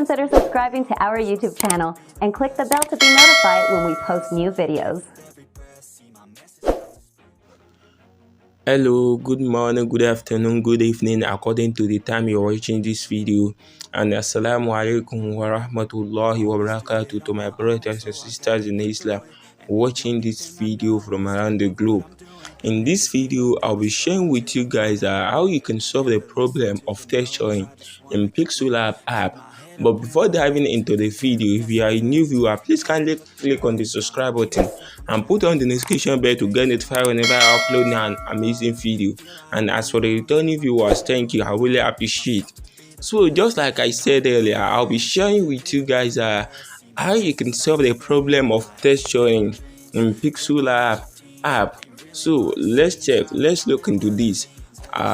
consider subscribing to our YouTube channel and click the bell to be notified when we post new videos. Hello, good morning, good afternoon, good evening, according to the time you're watching this video. And assalamu alaikum wa rahmatullahi wa barakatuh to my brothers and sisters in Islam watching this video from around the globe. In this video, I'll be sharing with you guys how you can solve the problem of texturing in Pixellab app. But before diving into the video, if you are a new viewer, please kindly click on the subscribe button and put on the notification bell to get notified whenever I upload an amazing video. And as for the returning viewers, thank you, I really appreciate. So just like I said earlier, I'll be sharing with you guys how you can solve the problem of texturing in Pixellab app. So let's look into this.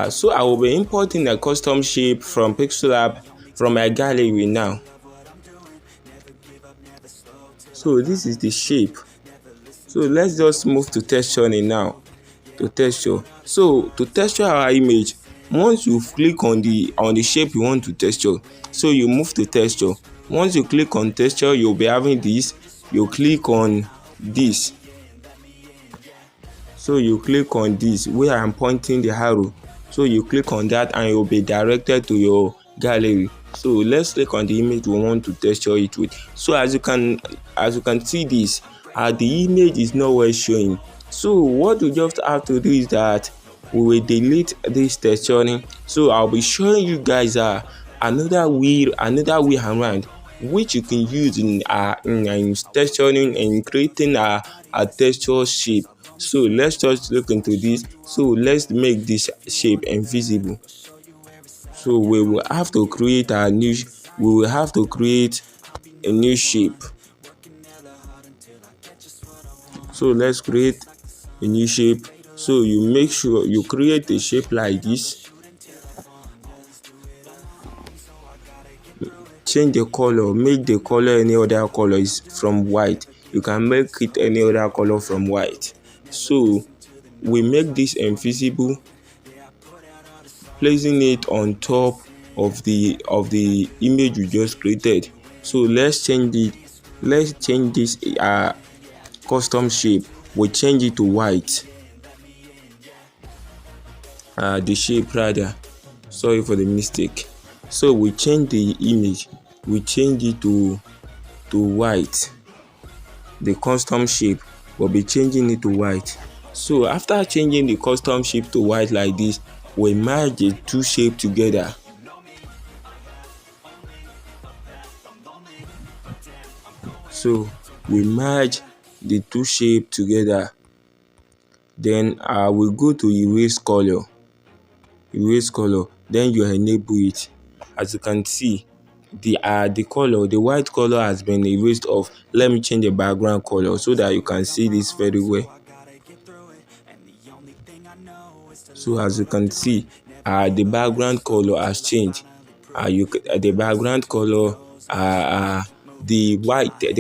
So I will be importing a custom shape from Pixellab from my gallery now. So this is the shape. So let's just move to texturing now. To texture. So to texture our image, once you click on the shape you want to texture, so you move to texture. Once you click on texture, you'll be having this. You click on this. So you click on this where I'm pointing the arrow. So you click on that and you'll be directed to your gallery. So let's click on the image we want to texture it with. So as you can see this, the image is nowhere showing. So what we just have to do is that we will delete this texturing. So I'll be showing you guys another way around which you can use in texturing and creating a texture shape. So let's just look into this. So let's make this shape invisible. So we will have to create a new shape. So let's create a new shape. So you make sure you create a shape like this. Change the color, make the color any other color is from white. You can make it any other color from white. So we make this invisible, placing it on top of the image we just created. So let's change it. Let's change this custom shape. We change it to white. The shape rather. Sorry for the mistake. So we change the image. We change it to white. The custom shape will be changing it to white. So after changing the custom shape to white like this, we merge the two shapes together. So we merge the two shapes together. Then we go to erase color. Then you enable it. As you can see, the white color has been erased off. Let me change the background color so that you can see this very well. So as you can see, the background color has changed. The background color, the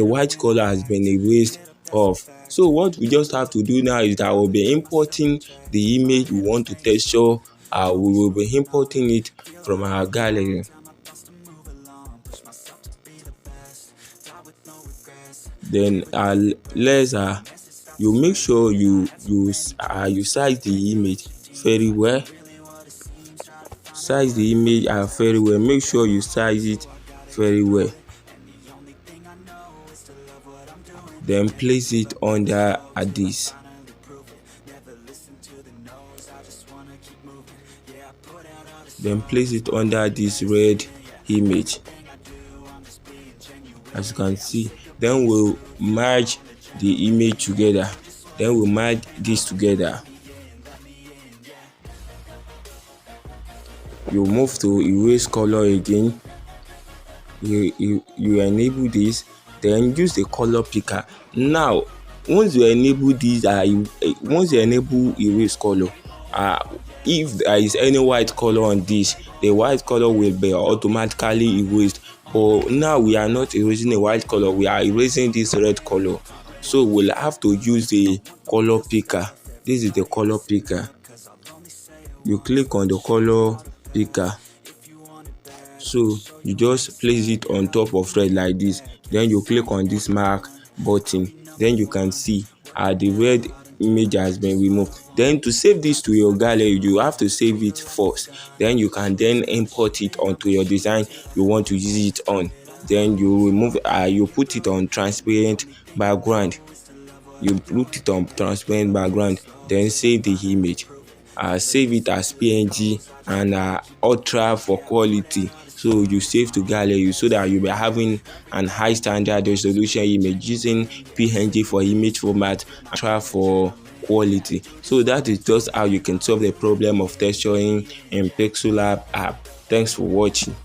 white color has been erased off. So what we just have to do now is that we'll be importing the image we want to texture. We will be importing it from our gallery. Then you make sure you size the image very well. Size the image very well. Make sure you size it very well. Then place it under this. Then place it under this red image. As you can see, then we'll merge the image together. Then we'll merge this together. You move to erase color again. You enable this. Then use the color picker. Now, once you enable this, once you enable erase color, if there is any white color on this, the white color will be automatically erased. But now we are not erasing the white color, we are erasing this red color. So we'll have to use the color picker. This is the color picker. You click on the color picker. So you just place it on top of thread like this, then you click on this mark button, then you can see the red image has been removed. Then to save this to your gallery, you have to save it first, then you can then import it onto your design you want to use it on. Then you put it on transparent background, then save the image. Save it as PNG and ultra for quality. So you save to gallery so that you'll be having an high standard resolution image using PNG for image format and ultra for quality. So that is just how you can solve the problem of texturing in Pixellab app. Thanks for watching.